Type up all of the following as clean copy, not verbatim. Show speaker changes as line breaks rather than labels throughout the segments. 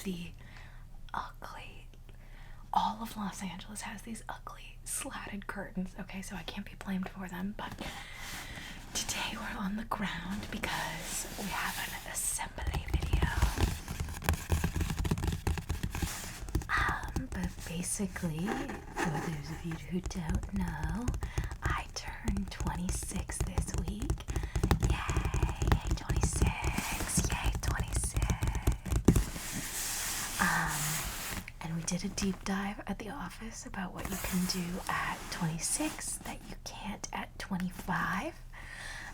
the ugly, all of Los Angeles has these ugly slatted curtains, okay, so I can't be blamed for them, but today we're on the ground because we have an assembly video. But basically, for those of you who don't know, I turned 26 this week. Yay, 26, yay, 26. And we did a deep dive at the office about what you can do at 26 that you can't at 25.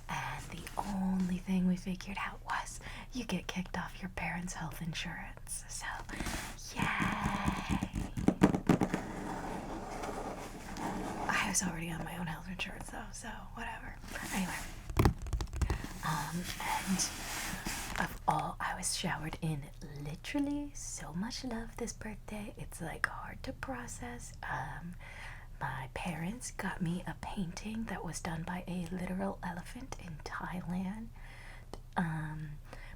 And the only thing we figured out was you get kicked off your parents' health insurance. So, yay! I was already on my own health insurance though, so whatever. Anyway, and of all, I was showered in literally so much love this birthday. It's like hard to process. My parents got me a painting that was done by a literal elephant in Thailand.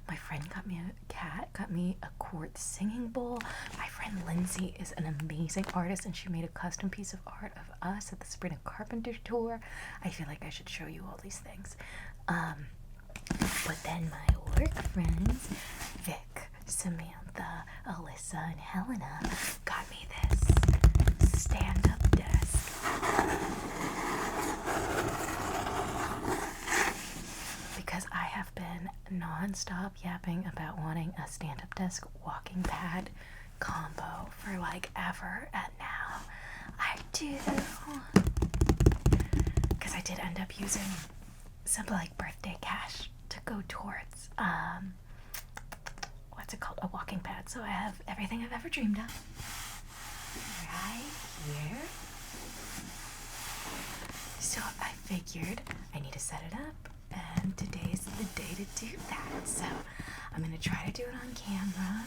My friend got me a cat, got me a quartz singing bowl. My friend Lindsay is an amazing artist and she made a custom piece of art of us at the Spring Carpenter tour. I feel like I should show you all these things. But then my work friends, Vic, Samantha, Alyssa, and Helena got me this stand-up desk. Because I have been non-stop yapping about wanting a stand-up desk walking pad combo for like ever, and now I do. Because I did end up using some like birthday cash to go towards what's it called, a walking pad, so I have everything I've ever dreamed of right here. So I figured I need to set it up, and today's the day to do that. So I'm gonna try to do it on camera.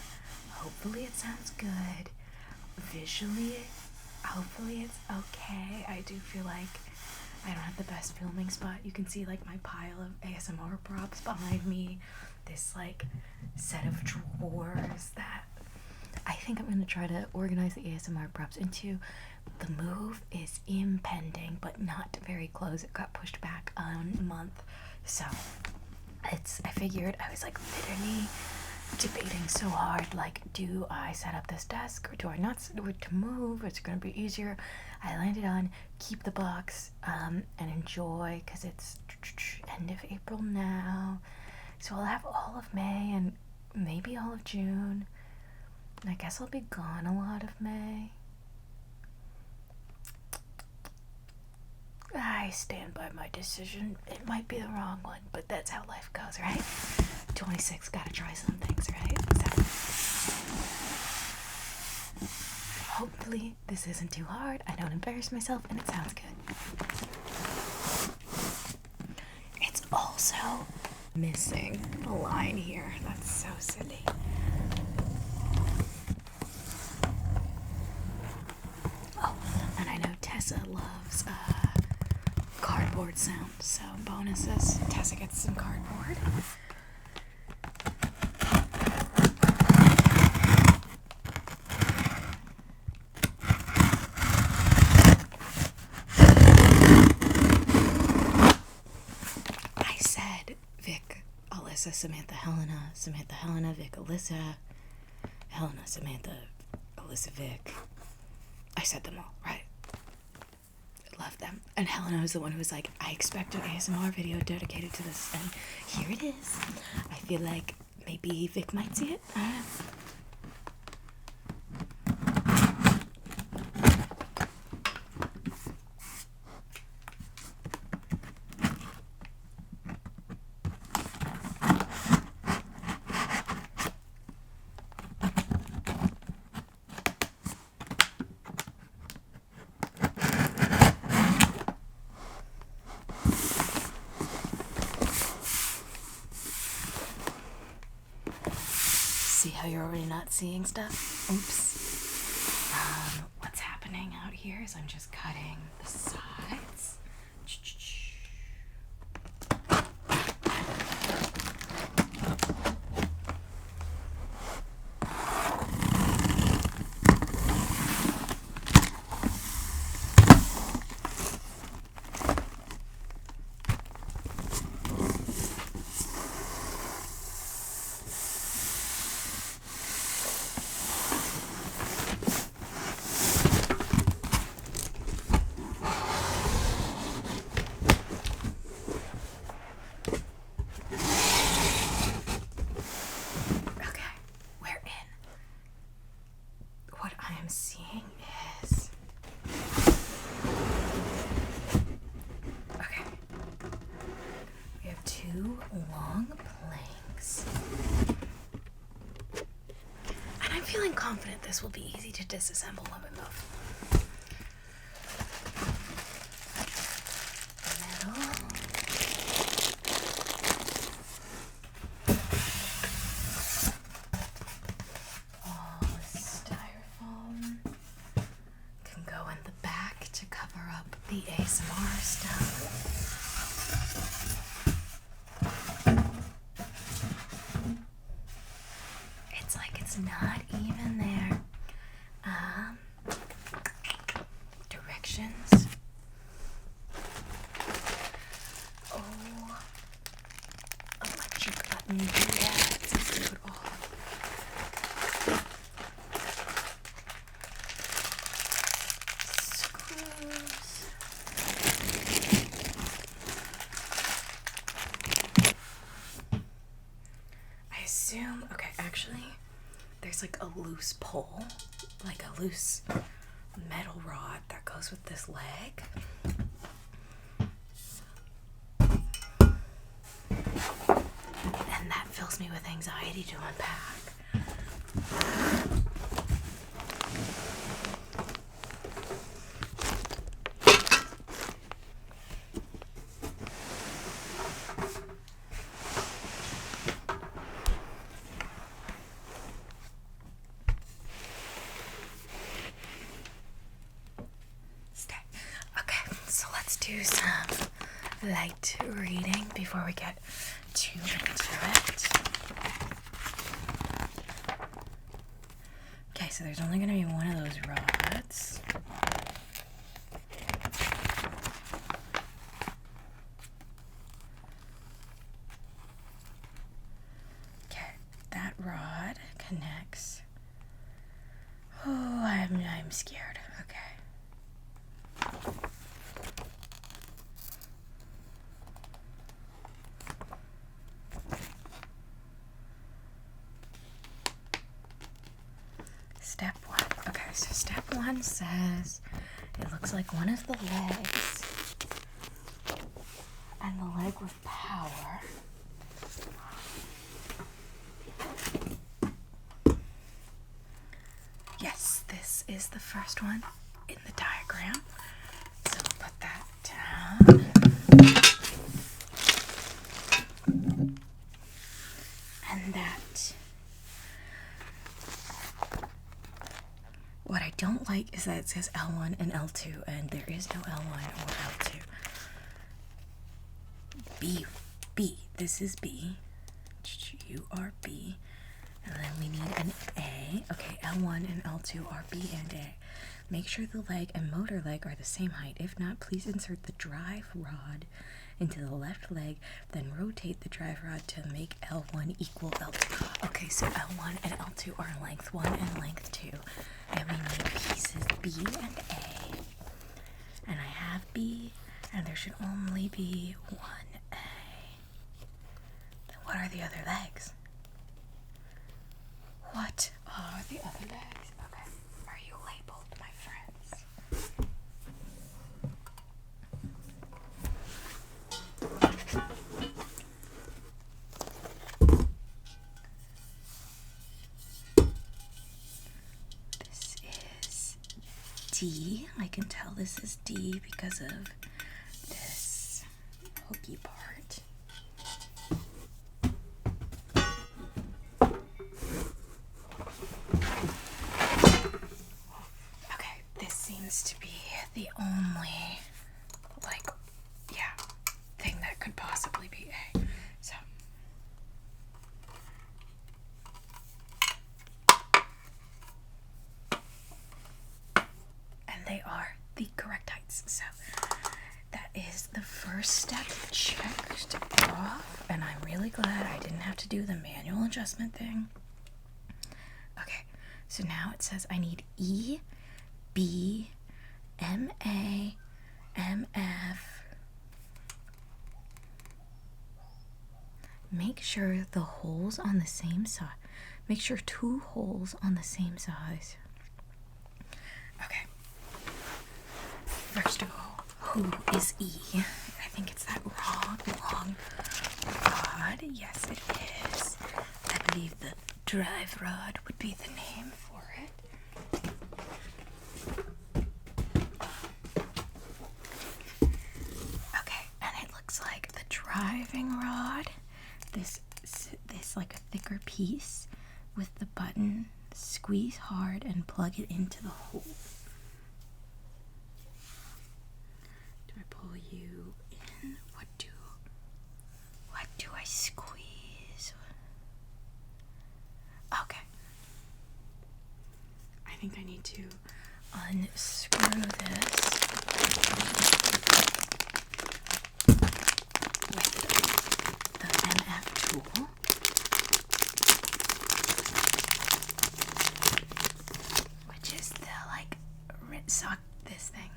Hopefully it sounds good. Visually, hopefully it's okay. I do feel like I don't have the best filming spot. You can see like my pile of ASMR props behind me. This like set of drawers that I think I'm gonna try to organize the ASMR props into. The move is impending, but not very close. It got pushed back a month. So I figured, I was like literally debating so hard, like, do I set up this desk or do I not do it to move? It's gonna be easier. I landed on keep the box and enjoy, because it's end of April now, so I'll have all of May and maybe all of June. I guess I'll be gone a lot of May. I stand by my decision. It might be the wrong one, but that's how life goes, right? 26, gotta try some things, right? So, hopefully this isn't too hard, I don't embarrass myself, and it sounds good. It's also missing a line here. That's so silly. Oh, and I know Tessa loves cardboard sounds, so bonuses. Tessa gets some cardboard. I said Vic, Alyssa, Samantha, Helena, Vic, Alyssa, Helena, Samantha, Alyssa, Vic. I said them all, right? Love them. And Helena was the one who was like, I expect an ASMR video dedicated to this, and here it is. I feel like maybe Vic might see it. I don't know. See how you're already not seeing stuff? Oops. What's happening out here is I'm just cutting the sides. seeing is, okay, we have 2 long planks, and I'm feeling confident this will be easy to disassemble when we move. The AveSMR stuff. It's like it's not even there. Directions. Oh, electric button. Yeah, it's a good all. Screws. Okay, actually, there's like a loose pole, like a loose metal rod that goes with this leg. And that fills me with anxiety to unpack. Do some light reading before we get too into it. Okay, so there's only going to be one of those rods. Okay, that rod connects. Oh, I'm scared. Okay. Step 1. Okay, so step 1 says it looks like one of the legs and the leg with power. Yes, this is the first one in the diagram. So we'll put that down. And that. What I don't like is that it says L1 and L2, and there is no L1 or L2. B. This is B. You are B. And then we need an A. Okay, L1 and L2 are B and A. Make sure the leg and motor leg are the same height. If not, please insert the drive rod into the left leg, then rotate the drive rod to make L1 equal L2. Okay, so L1 and L2 are length 1 and length 2. And we need pieces B and A. And I have B, and there should only be one A. Then what are the other legs? What are the other legs? Okay, are you labeled, my friends? This is D. I can tell this is D because of this hooky part. To be the only, thing that could possibly be A. So, and they are the correct heights. So, that is the first step checked off, and I'm really glad I didn't have to do the manual adjustment thing. Okay, so now it says I need E, B, MA, MF. Make sure the holes on the same side. Make sure 2 holes on the same size. Okay. First of all, who is E? I think it's that long rod. Yes, it is. I believe the drive rod would be the name for it. Okay, and it looks like the driving rod. This like a thicker piece with the button. Squeeze hard and plug it into the hole. Do I pull you in? What do I squeeze? Okay. I think I need to unscrew this with the MF tool. Which is the sock this thing.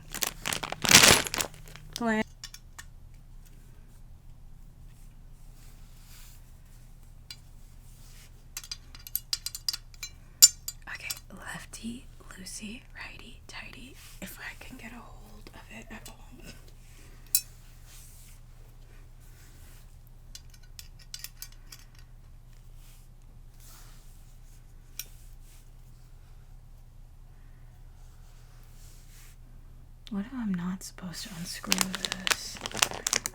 Okay, lefty, loosey, righty, tighty. If I can get a hold of it at all. What if I'm not supposed to unscrew this?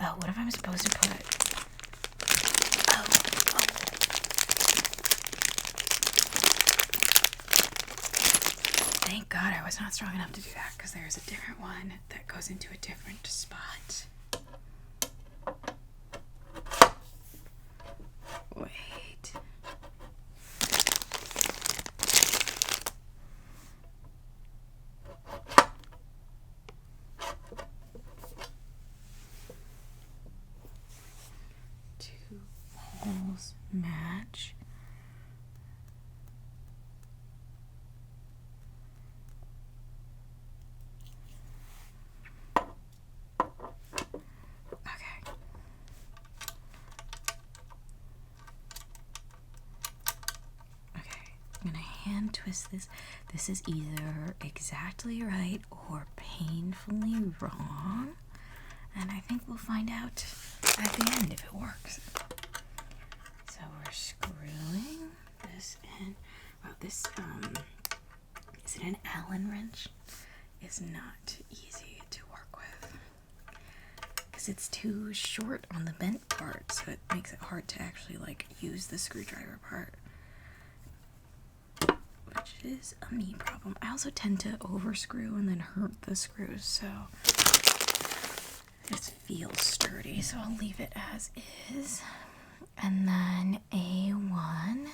Oh, what if I'm supposed to put... Oh. Thank God I was not strong enough to do that, because there's a different one that goes into a different spot. Wait. Two holes match. I'm gonna hand twist this. This is either exactly right or painfully wrong. And I think we'll find out at the end if it works. So we're screwing this in. Wow, this, is it an Allen wrench? Is not easy to work with. Because it's too short on the bent part, so it makes it hard to actually, use the screwdriver part. Which is a me problem. I also tend to overscrew and then hurt the screws, so it feels sturdy, so I'll leave it as is. And then A1,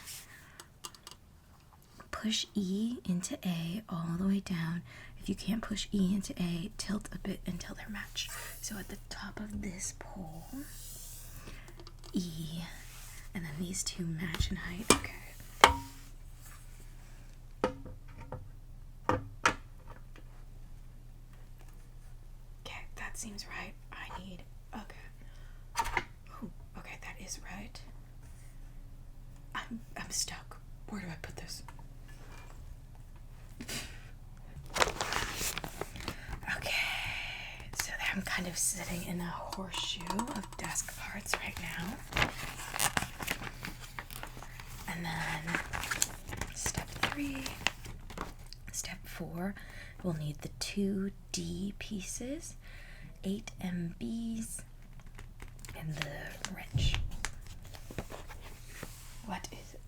push E into A all the way down. If you can't push E into A, tilt a bit until they're matched. So at the top of this pole, E, and then these two match in height. Okay. Seems right. I need, okay. Ooh, okay, that is right. I'm stuck. Where do I put this? Okay, so I'm kind of sitting in a horseshoe of desk parts right now. And then step 3, step 4, we'll need the 2 D pieces, 8 MBs, and the wrench. What is it?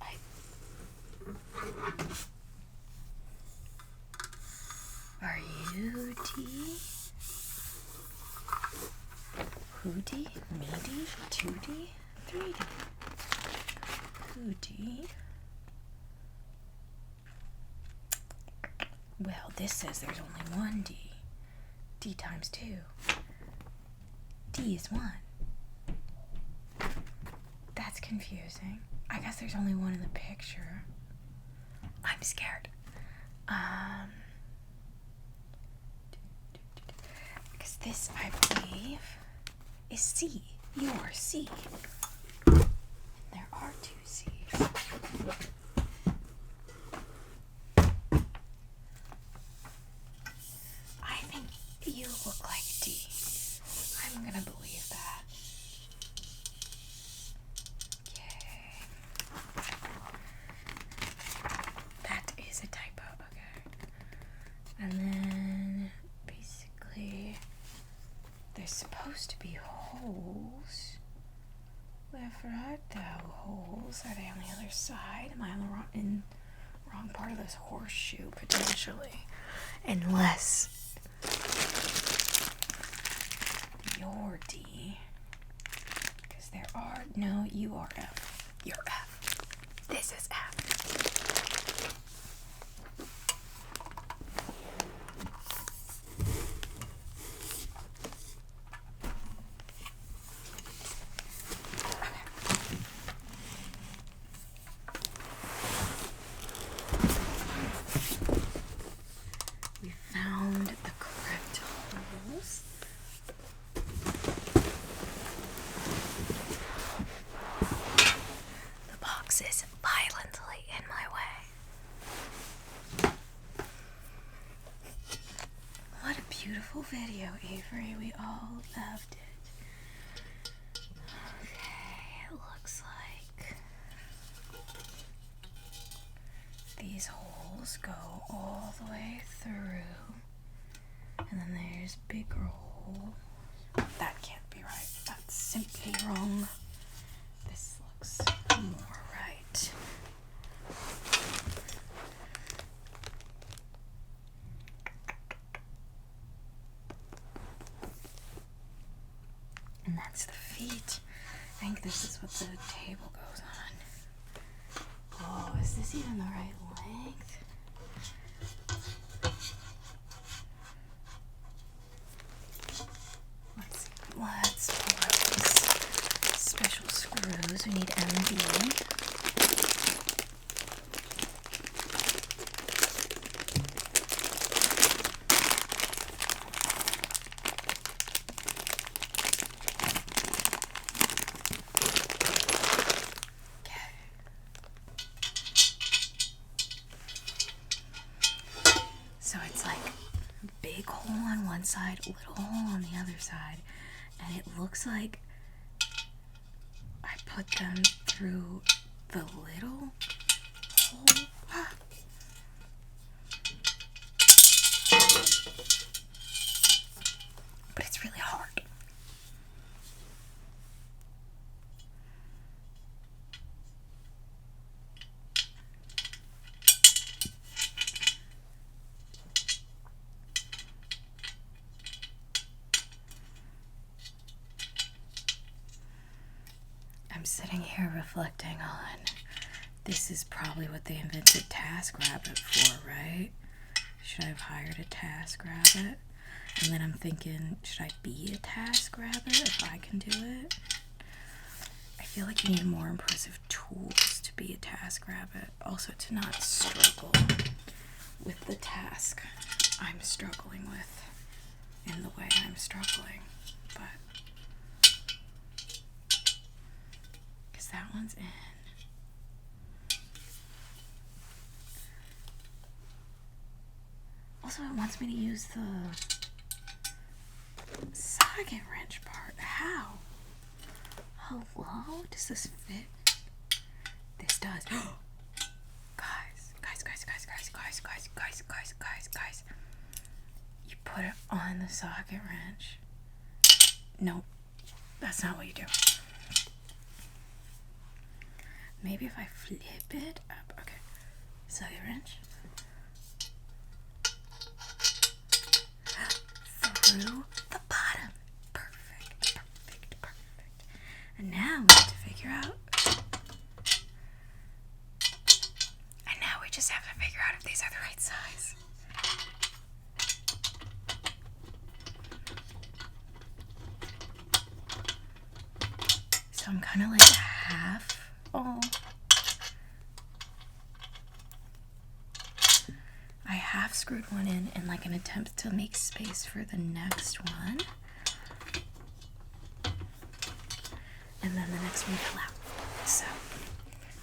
Are you D? Who D? Me D? 2D? 3D? Who D? Well, this says there's only one D. D times 2. D is 1. That's confusing. I guess there's only one in the picture. I'm scared. Because this, I believe, is C. You're C. And there are 2 C's. And then basically there's supposed to be holes. Left, right, down holes. Are they on the other side? Am I on the wrong part of this horseshoe potentially? Unless you're D. Because there are no, you are F. You're F. This is F. Is violently in my way. What a beautiful video, Avery. We all loved it. Okay, it looks like these holes go all the way through, and then there's bigger holes. That can't be right. That's simply wrong. This looks more right. And that's the feet. I think this is what the table goes on. Oh, is this even the right length? Let's pull out these special screws. We need MD. So it's like big hole on one side, little hole on the other side, and it looks like I put them through the little hole. But it's really hard. I'm sitting here reflecting on, this is probably what they invented TaskRabbit for, right? Should I have hired a TaskRabbit? And then I'm thinking, should I be a TaskRabbit if I can do it? I feel like you need more impressive tools to be a TaskRabbit. Also to not struggle with the task I'm struggling with in the way I'm struggling. But that one's in. Also, it wants me to use the socket wrench part. How? Hello? Does this fit? This does. Guys. You put it on the socket wrench. Nope. That's not what you do. Maybe if I flip it up. Okay. Socket wrench. Through the bottom. Perfect. And now we have to figure out. And now we just have to figure out if these are the right size. So I'm kind of like half. Oh. I half screwed one in like an attempt to make space for the next one. And then the next one fell out. So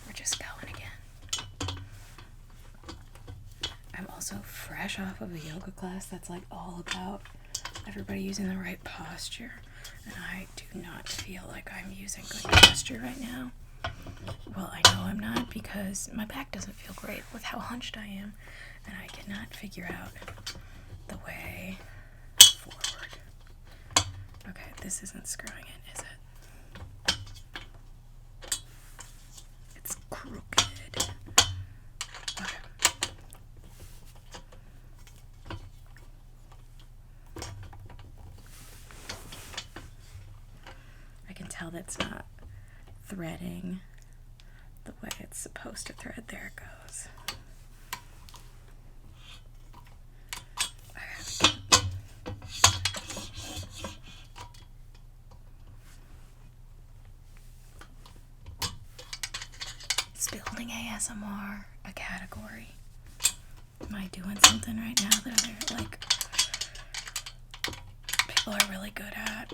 we're just going again. I'm also fresh off of a yoga class that's like all about everybody using the right posture. And I do not feel like I'm using good posture right now. Well, I know I'm not because my back doesn't feel great with how hunched I am, and I cannot figure out the way forward. Okay, this isn't screwing in, is it? It's crooked. Okay. I can tell that's not threading the way it's supposed to thread. There it goes. Is building ASMR a category? Am I doing something right now that they're like people are really good at?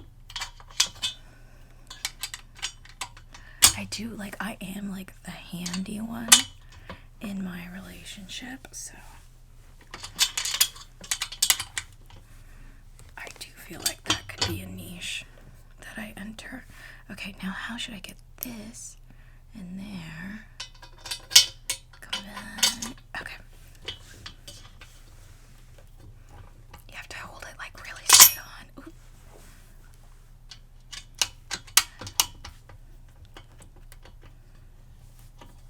I do, like, I am like the handy one in my relationship, so I do feel like that could be a niche that I enter. Okay, now how should I get this in there? Come on. Okay. You have to hold it like really straight on. Ooh.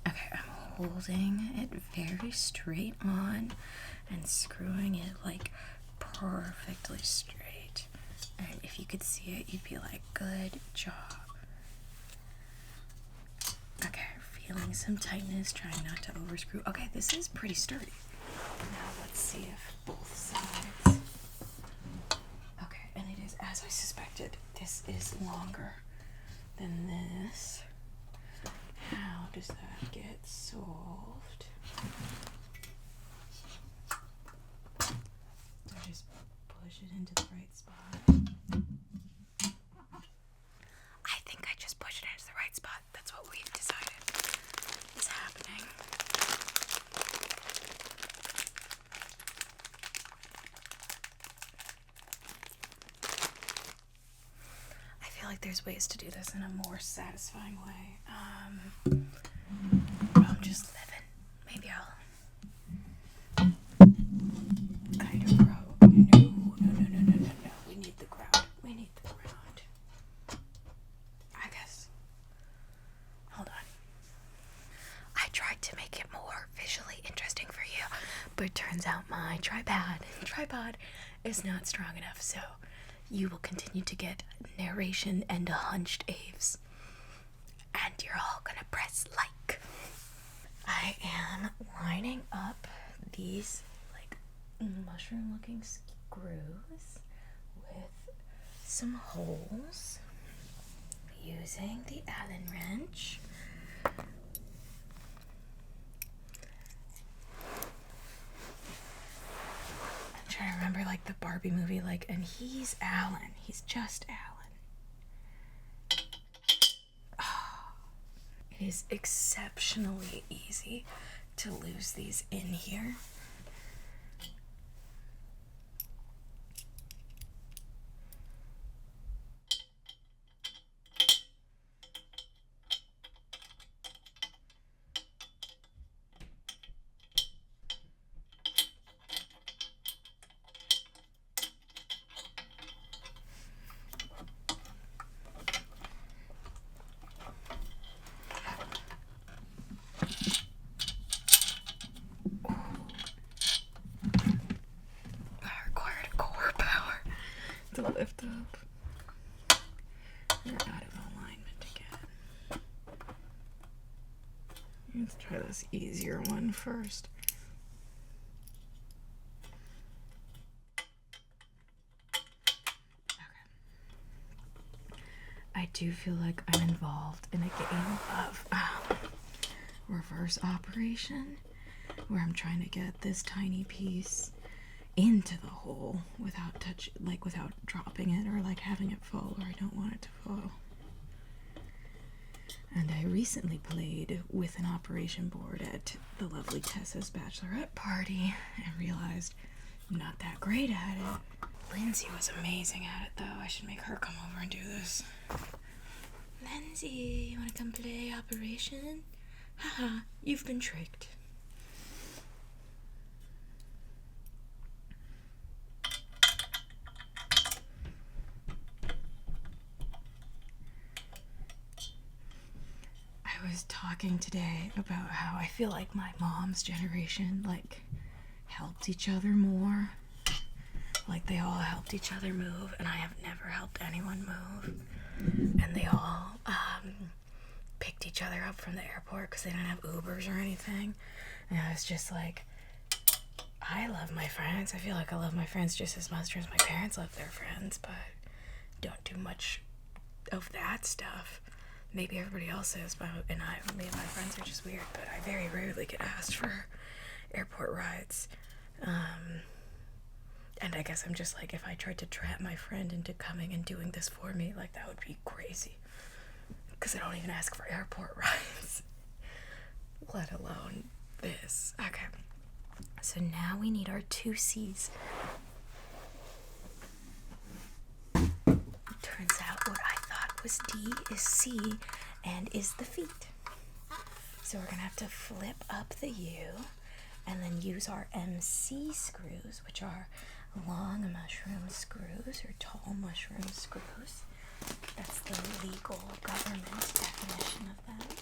Okay, I'm holding it very straight on and screwing it like perfectly straight. And if you could see it, you'd be like, good job. Okay, feeling some tightness, trying not to overscrew. Okay, this is pretty sturdy. Now let's see if both sides. Okay, and it is as I suspected. This is longer than this. How does that get solved? Do I just push it into the right spot? I think I just pushed it into the right spot. That's what we've decided is happening. I feel like there's ways to do this in a more satisfying way. I'm just living. Maybe I'll kind of grow. No. We need the ground. We need the ground. I guess. Hold on. I tried to make it more visually interesting for you, but it turns out my tripod is not strong enough, so you will continue to get narration and a hunched Aves. And you're all gonna press like. I am lining up these like mushroom looking screws with some holes using the Allen wrench. I'm trying to remember like the Barbie movie, like, and he's Alan. He's just Alan. It is exceptionally easy to lose these in here. To lift up. You're out of alignment again. Let's try this easier one first. Okay. I do feel like I'm involved in a game of reverse operation where I'm trying to get this tiny piece into the hole without without dropping it or like having it fall where I don't want it to fall. And I recently played with an operation board at the lovely Tessa's bachelorette party and realized I'm not that great at it. Lindsay was amazing at it though. I should make her come over and do this. Lindsay, you wanna come play Operation? Haha, you've been tricked. I was talking today about how I feel like my mom's generation, like, helped each other more. Like, they all helped each other move, and I have never helped anyone move. And they all, picked each other up from the airport because they didn't have Ubers or anything. And I was just like, I love my friends. I feel like I love my friends just as much as my parents love their friends, but don't do much of that stuff. Maybe everybody else is, but me and my friends are just weird, but I very rarely get asked for airport rides. And I guess I'm just like, if I tried to trap my friend into coming and doing this for me, like, that would be crazy. Because I don't even ask for airport rides, let alone this. Okay, so now we need our 2 C's. Turns out what I thought was D is C and is the feet. So we're gonna have to flip up the U and then use our MC screws, which are long mushroom screws or tall mushroom screws. That's the legal government definition of that.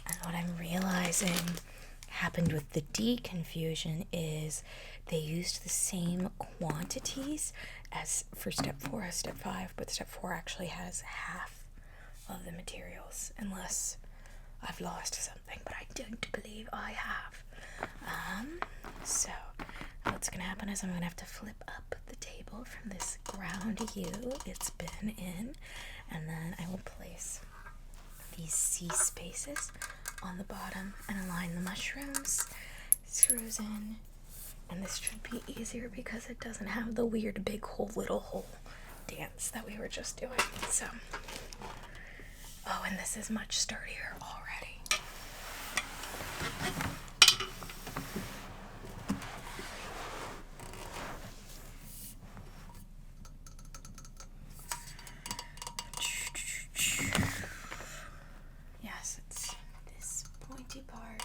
And what I'm realizing happened with the D confusion is they used the same quantities as for step 4 as step 5, but step 4 actually has half of the materials, unless I've lost something, but I don't believe I have. So what's gonna happen is I'm gonna have to flip up the table from this ground U it's been in, and then I will place these C spaces on the bottom and align the mushrooms, screws in, and this should be easier because it doesn't have the weird big hole, little hole dance that we were just doing. So, oh, and this is much sturdier already. Yes, it's this pointy part.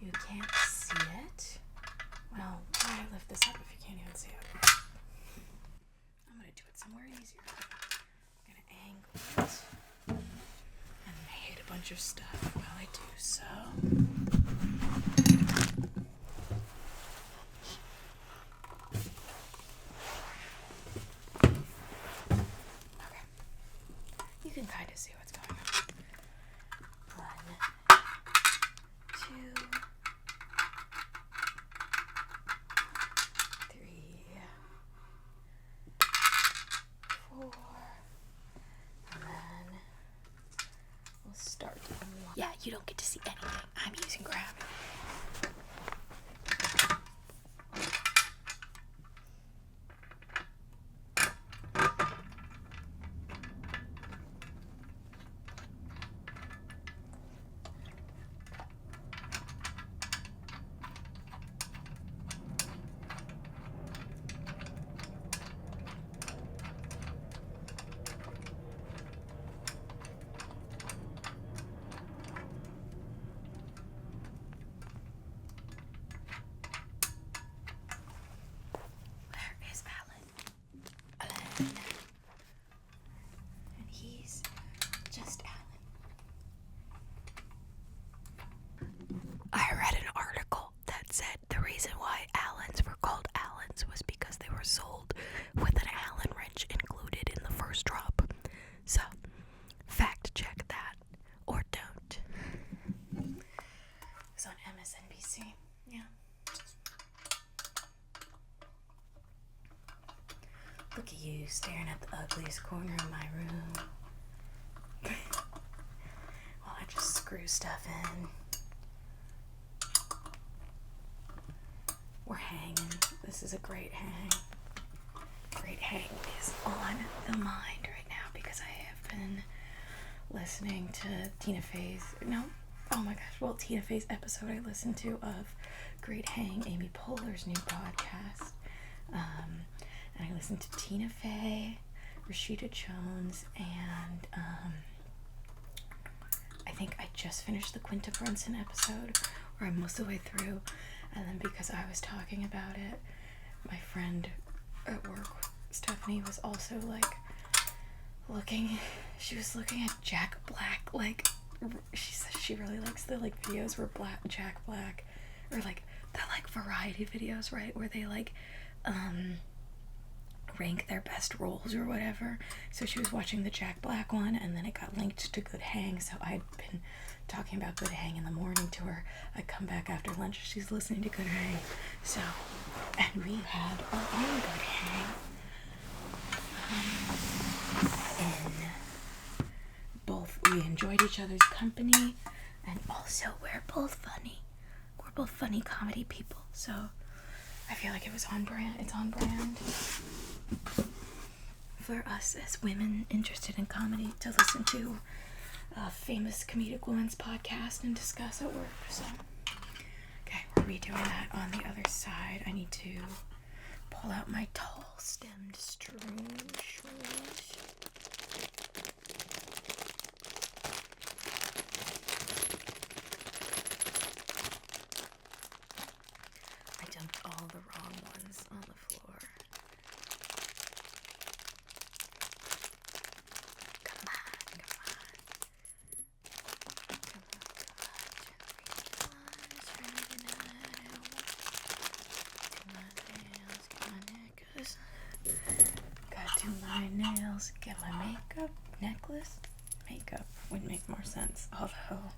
You can't see it. Well, try to lift this up if you can't even see it. I'm gonna do it somewhere easier. I'm gonna angle it and hit a bunch of stuff while I do so. Okay. You can kind of see what's going on. 1, 2, 3, 4, and then we'll start. Yeah, you don't get to see anything. I'm using gravity. Where is Alan? Alan. And he's just Alan. I read an article that said the reason why Allens were called Allens was because they were sold with an Allen wrench included in the first drop. So, fact check that, or don't. It's on MSNBC, yeah. staring at the ugliest corner of my room while I just screw stuff in. We're hanging. This is a great hang. Great hang is on the mind right now because I have been listening to Tina Fey's, Tina Fey's episode I listened to of Great Hang, Amy Poehler's new podcast. And I listened to Tina Fey, Rashida Jones, and I think I just finished the Quinta Brunson episode, or I'm most of the way through. And then because I was talking about it, my friend at work, Stephanie, was also like looking at Jack Black. Like, she says she really likes the like videos where Jack Black, or like the like variety videos, right, where they like rank their best roles or whatever. So she was watching the Jack Black one, and then it got linked to Good Hang, so I'd been talking about Good Hang in the morning to her. I come back after lunch, she's listening to Good Hang. So, and we had our own Good Hang. We enjoyed each other's company, and also we're both funny. We're both funny comedy people, so I feel like it was on brand. It's on brand for us as women interested in comedy to listen to a famous comedic woman's podcast and discuss at work. So, okay, we're redoing that on the other side. I need to pull out my tall stemmed shrooms. I dumped all the wrong ones on the floor. Come on. Gotta do my nails, get my makeup, necklace. Makeup would make more sense, although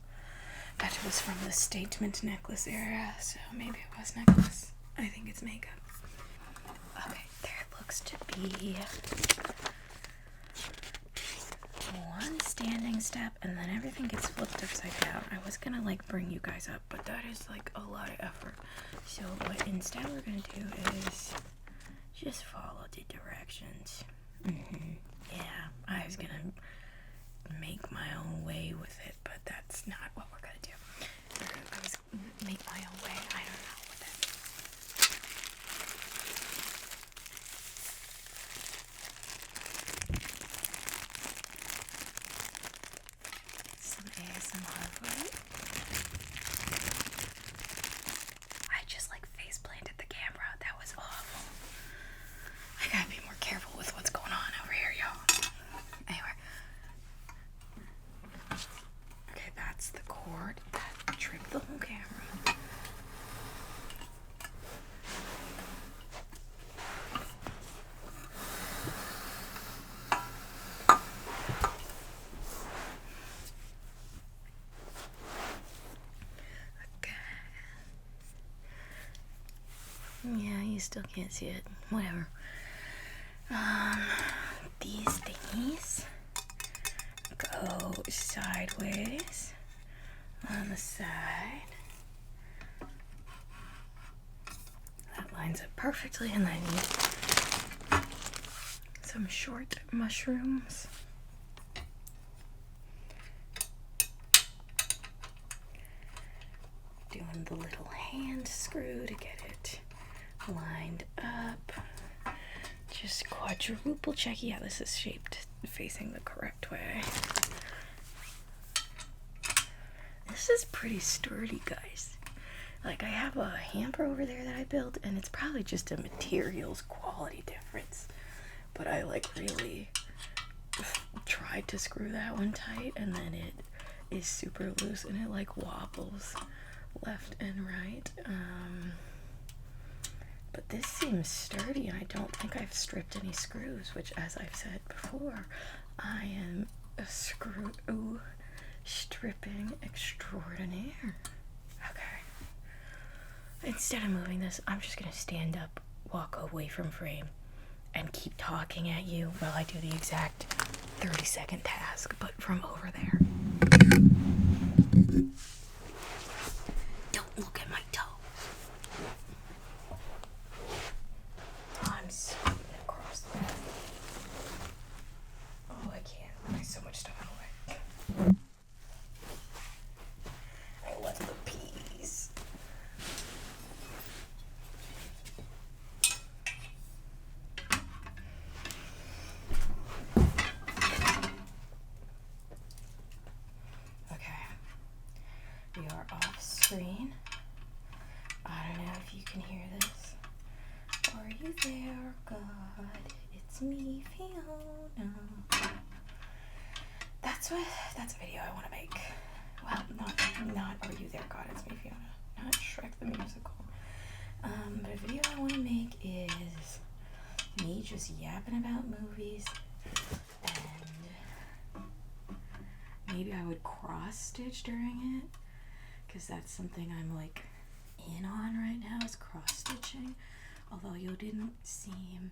that was from the statement necklace era, so maybe it was necklace. I think it's makeup. Okay, there looks to be one standing step, and then everything gets flipped upside down. I was gonna like bring you guys up, but that is like a lot of effort. So what instead we're gonna do is just follow the directions. Yeah, I was gonna make my own way with it, but that's not what we're gonna do. I was make my own way. I don't know what that means. Some ASMR for it. I just like face planted the camera. That was awful. I gotta be more careful with what's going on over here, y'all. Anyway. Okay, that's the cord that tripped the whole camera. Okay. Yeah, you still can't see it. Whatever. These thingies go sideways on the side. That lines up perfectly, and then I need some short mushrooms. Doing the little hand screw to get it lined up. Just quadruple check. Yeah, this is shaped facing the correct way. This is pretty sturdy, guys. Like, I have a hamper over there that I built, and it's probably just a materials quality difference. But I like really tried to screw that one tight, and then it is super loose and it like wobbles left and right. But this seems sturdy, and I don't think I've stripped any screws, which, as I've said before, I am a screw stripping extraordinaire. Okay. Instead of moving this, I'm just gonna stand up, walk away from frame, and keep talking at you while I do the exact 30-second task, but from over there. Don't look at my toe. I'm scooting across the room. Oh, I can't. There's so much stuff in the way. I left the peas. Okay. We are off screen. I don't know if you can hear this. Are you there, God? It's me, Fiona. That's a video I want to make. Well, not Are You There, God? It's me, Fiona. Not Shrek the musical. But a video I want to make is me just yapping about movies, and maybe I would cross stitch during it, because that's something I'm like in on right now, is cross stitching. Although you didn't seem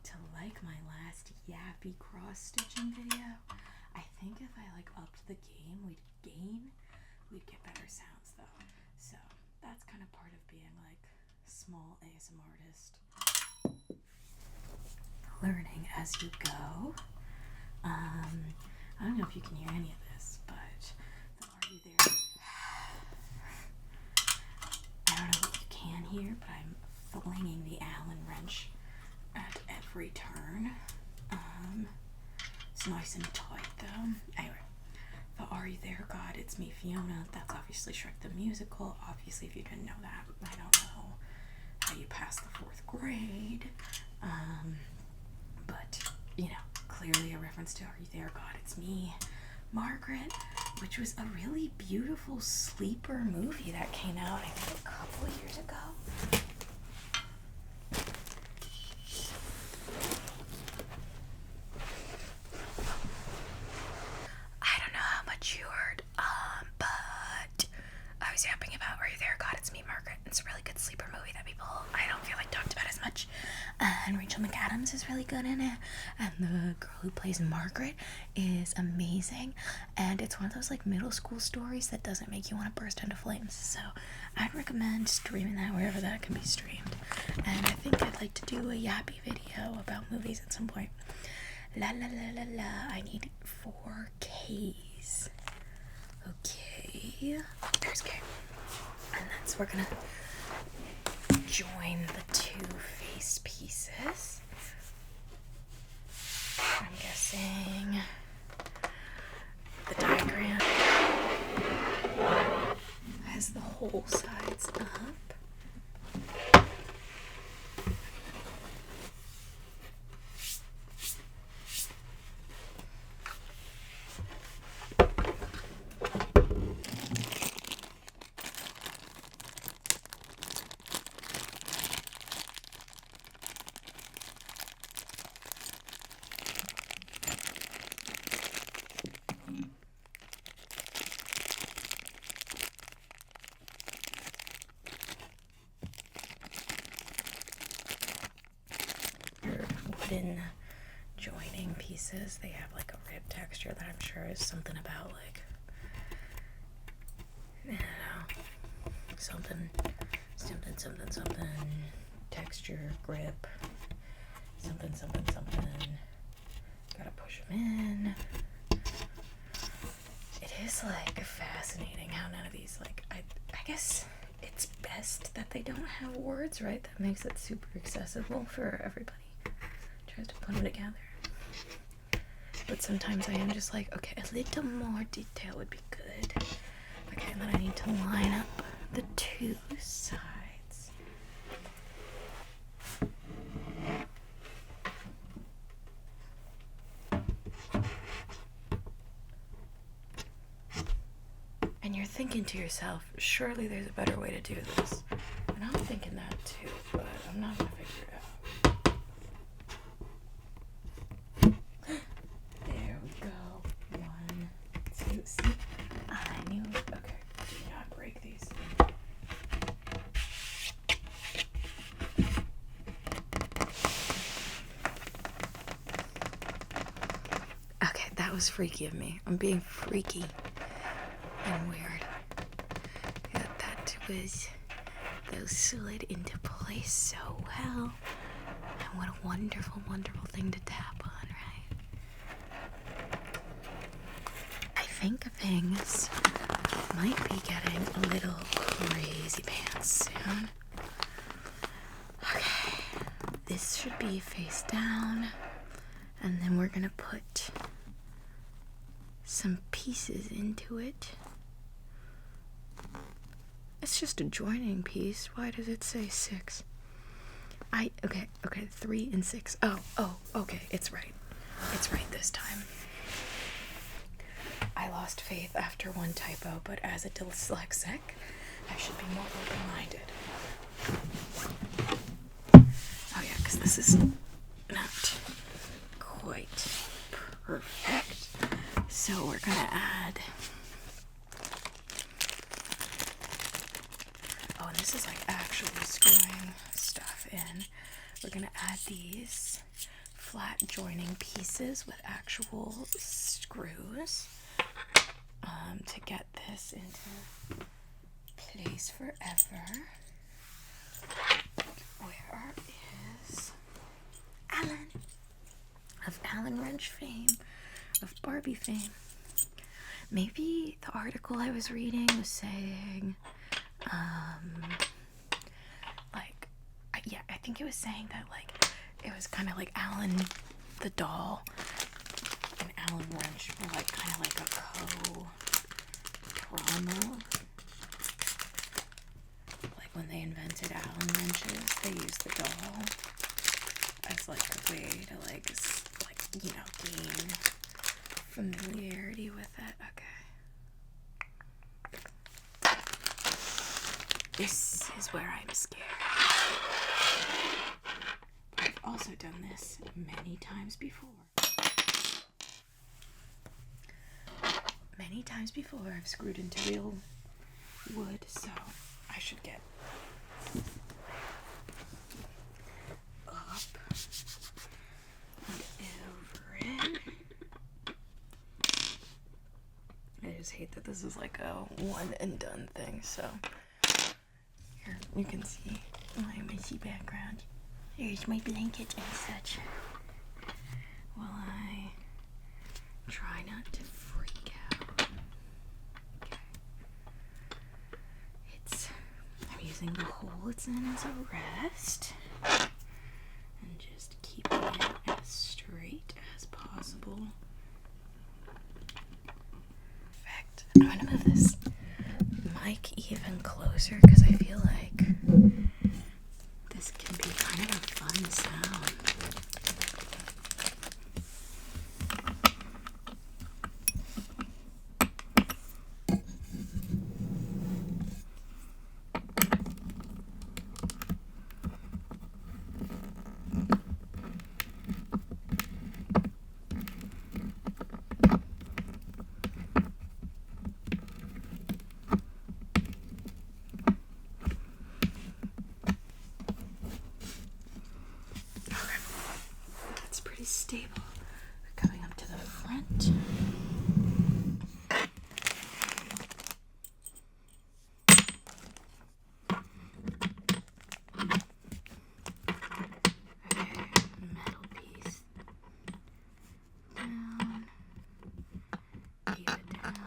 to like my last yappy cross stitching video, I think if I like upped the game, we'd get better sounds though. So that's kind of part of being like a small ASMR artist, learning as you go. I don't know if you can hear any of this, but the Are You There? I don't know what you can hear, but I'm flinging the Allen wrench at every turn. It's nice and tight though. Anyway, the Are You There, God? It's me, Fiona. That's obviously Shrek the musical. Obviously, if you didn't know that, I don't know how you passed the 4th grade. But, you know, clearly a reference to Are You There, God? It's me, Margaret, which was a really beautiful sleeper movie that came out, I think, a couple of years ago. I don't know how much you heard, but I was yapping about Are You There, God? It's me, Margaret. It's a really good sleeper movie that people, I don't feel like, talked about as much. And Rachel McAdams is really good in it, and the girl who plays Margaret is amazing, and it's one of those like middle school stories that doesn't make you want to burst into flames, so I'd recommend streaming that wherever that can be streamed. And I think I'd like to do a yappy video about movies at some point. La la la la la, I need 4 Ks. Okay, there's K. And that's, we're gonna join the 2 face pieces. I'm guessing the diagram has the whole sides up. Wooden joining pieces, they have like a rib texture that I'm sure is something about like, I don't know, something texture, grip, something. Gotta push them in. It is like fascinating how none of these, like, I guess it's best that they don't have words, right? That makes it super accessible for everybody. Tries to put them together. But sometimes I am just like, okay, a little more detail would be good. Okay, and then I need to line up the 2 sides. And you're thinking to yourself, surely there's a better way to do this. And I'm thinking that too, but I'm not gonna figure it out. There we go. 1, 2. See? I knew it. Okay. Do not break these. was freaky of me. I'm being freaky and weird. Yeah, that was, those slid into place so well. And what a wonderful, wonderful thing to tap on, right? I think things might be getting a little crazy pants soon. Okay, this should be face down, and then we're gonna put some pieces into it. It's just a joining piece. Why does it say 6? Okay, 3 and 6. Oh, okay, it's right. It's right this time. I lost faith after one typo, but as a dyslexic, I should be more open-minded. Oh yeah, because this is not quite perfect. So we're gonna add, oh, and this is like actually screwing stuff in. We're gonna add these flat joining pieces with actual screws to get this into place forever. Where is Alan? Of Allen Wrench fame, of Barbie fame. Maybe the article I was reading was saying, I think it was saying that, like, it was kind of like Alan the doll and Allen Wrench were, like, kind of like a co-promo. Like, when they invented Allen wrenches, they used the doll as, like, a way to, like, gain familiarity with it. Okay. This is where I'm scared. I've also done this many times before. Many times before I've screwed into real wood, so I should get up and over it. I just hate that this is like a one and done thing, so here you can see my messy background. Here's my blanket and such. While I try not to freak out. Okay. I'm using the hole it's in as a rest. And just keeping it as straight as possible. Perfect. I'm gonna move this mic even closer because I feel like this can be kind of a fun sound. Stable. We're coming up to the front. Okay, metal piece down, keep it down.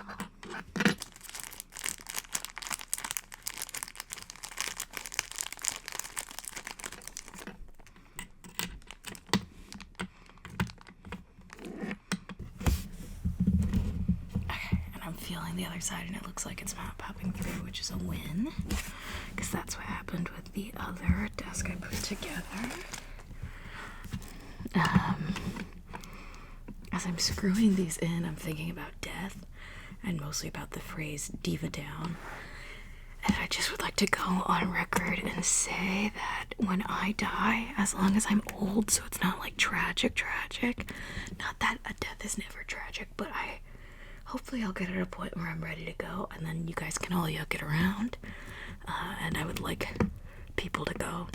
Feeling the other side and it looks like it's not popping through, which is a win because that's what happened with the other desk I put together. As I'm screwing these in, I'm thinking about death and mostly about the phrase diva down, and I just would like to go on record and say that when I die, as long as I'm old so it's not like tragic, not that a death is never tragic, but hopefully I'll get at a point where I'm ready to go, and then you guys can all yuck it around. And I would like people to go,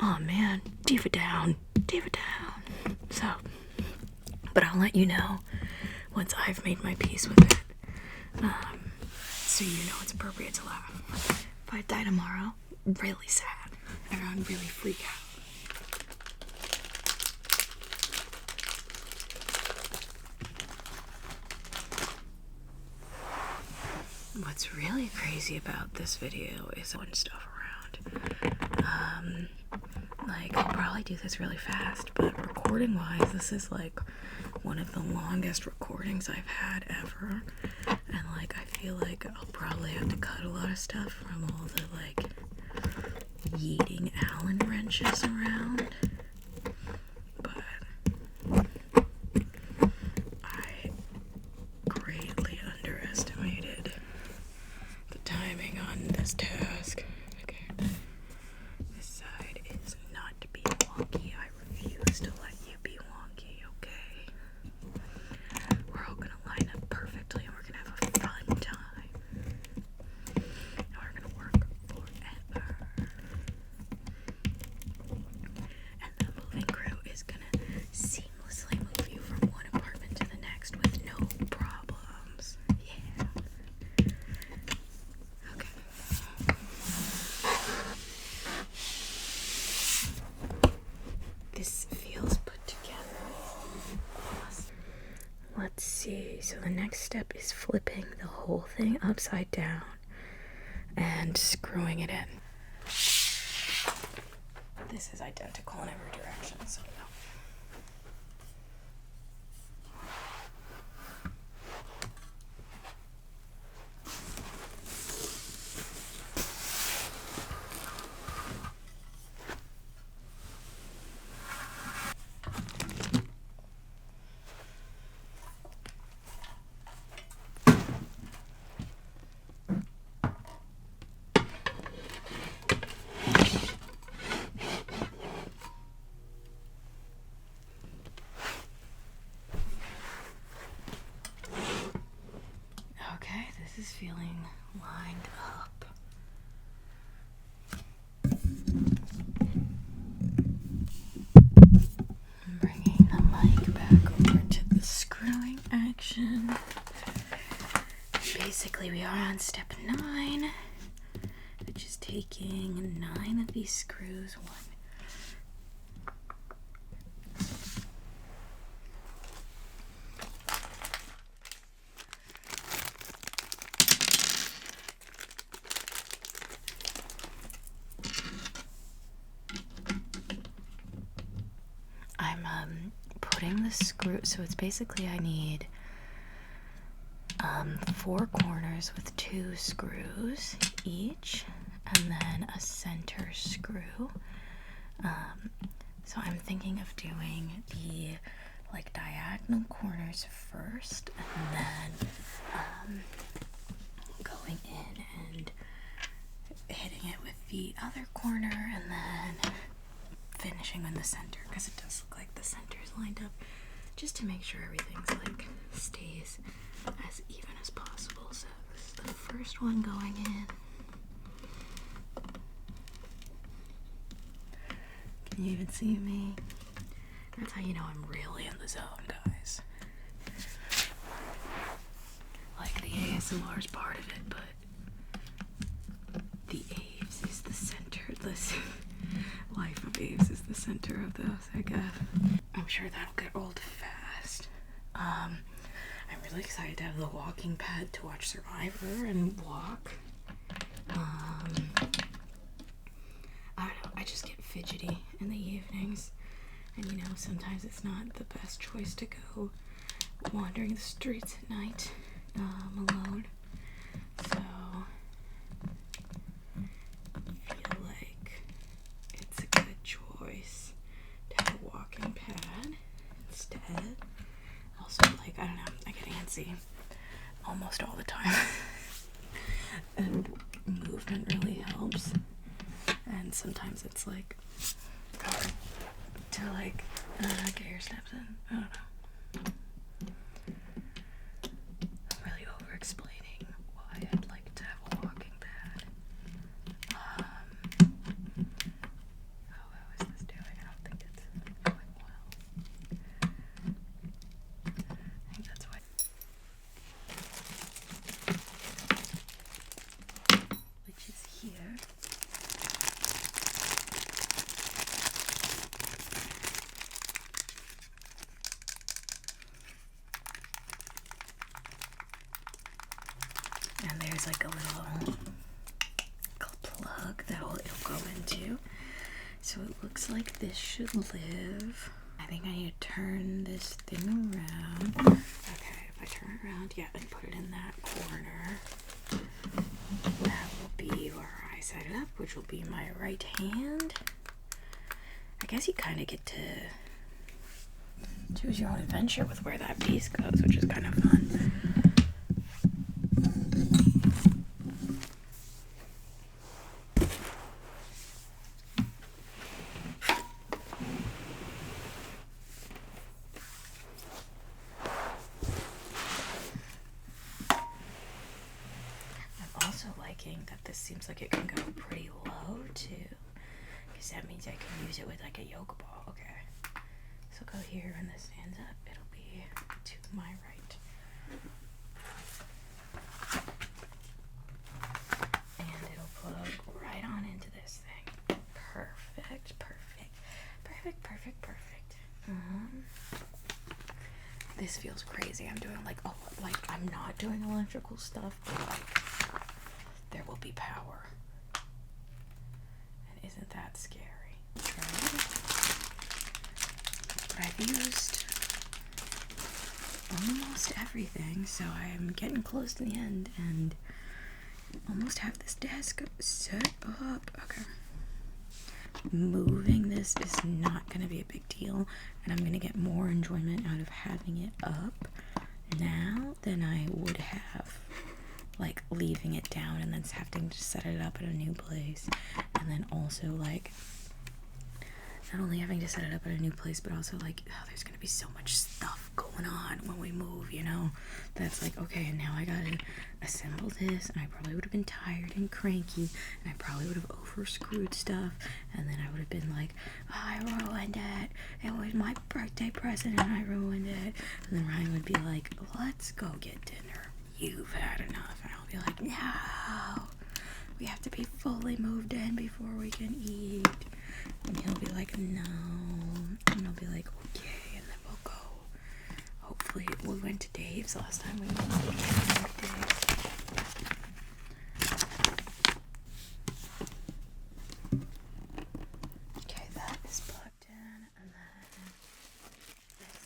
oh man, diva down. So, but I'll let you know once I've made my peace with it. So you know it's appropriate to laugh. If I die tomorrow, really sad. Everyone really freak out. What's really crazy about this video is putting stuff around. Like, I'll probably do this really fast, but recording wise, this is like one of the longest recordings I've had ever. And like, I feel like I'll probably have to cut a lot of stuff from all the like yeeting Allen wrenches around. But I greatly underestimated the timing on this task. Okay. This side is not to be wonky. I refuse to let you be wonky, okay? We're all gonna line up perfectly and we're gonna have a fun time. And we're gonna work forever. And the moving crew is gonna seamlessly move you from one apartment to the next with no problems. Yeah. Okay. This feels put together. Awesome. Let's see. So the next step is flipping the whole thing upside down and screwing it in. This is identical in every direction, so no. Okay, this is feeling lined up. I'm bringing the mic back over to the screwing action. Basically, we are on step 9, which is taking 9 of these screws, I'm putting the screw, so it's basically I need 4 corners with 2 screws each, and then a center screw. So I'm thinking of doing the like diagonal corners first, and then going in and hitting it with the other corner, and then finishing in the center, because it does look like the center is lined up, just to make sure everything's like stays as even as possible. So this is the first one going in. Can you even see me? That's how you know I'm really in the zone, guys. Like, the ASMR is part of it, but the Aves is the center. This life of Aves is the center of this, I guess. I'm sure that'll get old fast. I'm really excited to have the walking pad to watch Survivor and walk. I don't know, I just get fidgety in the evenings, and you know, sometimes it's not the best choice to go wandering the streets at night alone. So I feel like it's a good choice to have a walking pad instead. Also, like, I don't know, I get antsy almost all the time. And movement really helps. And sometimes it's like hard to like get your steps in. I don't know. I'm really over explaining why I'd like to have a walking pad. How is this doing? I don't think it's going well. I think that's why. here. And there's like a little plug that it'll go into. So it looks like this should live. I think I need to turn this thing around. Okay, if I turn it around, yeah, and put it in that corner, that will be where I set it up, which will be my right hand. I guess you kind of get to choose your own adventure with where that piece goes, which is kind of fun. That this seems like it can go pretty low too, because that means I can use it with like a yoga ball. Okay, so go here when this stands up, it'll be to my right, and it'll plug right on into this thing. Perfect. This feels crazy. I'm doing like I'm not doing electrical stuff, but like there will be power. And isn't that scary? But I've used almost everything, so I'm getting close to the end and almost have this desk set up. Okay. Moving this is not going to be a big deal, and I'm going to get more enjoyment out of having it up now than I would have like leaving it down and then having to set it up at a new place, and then also like not only having to set it up at a new place, but also like, oh, there's gonna be so much stuff going on when we move, you know, that's like, okay, and now I gotta assemble this, and I probably would have been tired and cranky, and I probably would have over screwed stuff, and then I would have been like, oh, I ruined it, it was my birthday present and I ruined it, and then Ryan would be like, let's go get dinner, you've had enough, and I'll be like, no, we have to be fully moved in before we can eat. And he'll be like, no, and I'll be like, okay, and then we'll go. Hopefully, we went to Dave's last time we went to Dave's. Okay, that is plugged in, and then this.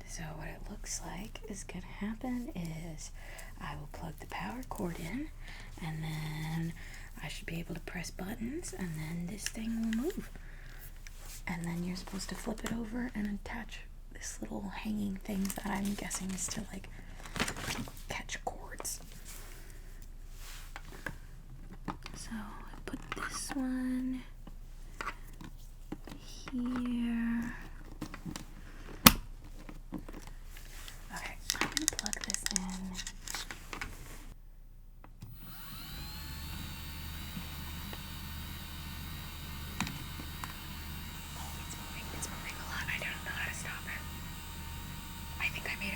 So what it looks like is gonna happen is I will plug the power cord in, and then I should be able to press buttons, and then this thing will move. And then you're supposed to flip it over and attach this little hanging thing that I'm guessing is to like catch cords. So I put this one here. Okay, I'm gonna plug this in.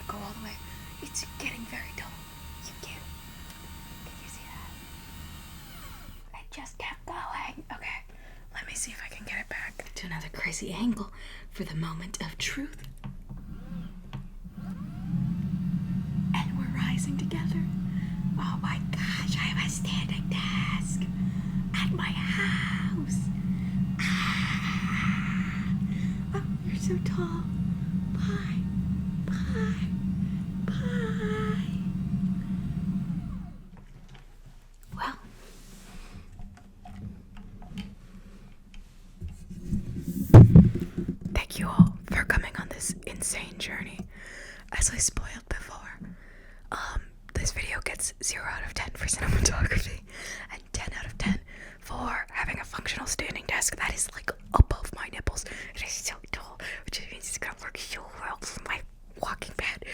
Go all the way. It's getting very dull. Can you see that? It just kept going. Okay, let me see if I can get it back to another crazy angle for the moment of truth. And we're rising together. Oh my gosh, I have a standing desk at my house. Oh, you're so tall. Bye. Bye. Well, thank you all for coming on this insane journey. As I spoiled before, this video gets 0 out of 10 for cinematography and 10 out of 10 for having a functional standing desk that is like above my nipples. It is so tall, which means it's gonna work so well for my walking bed.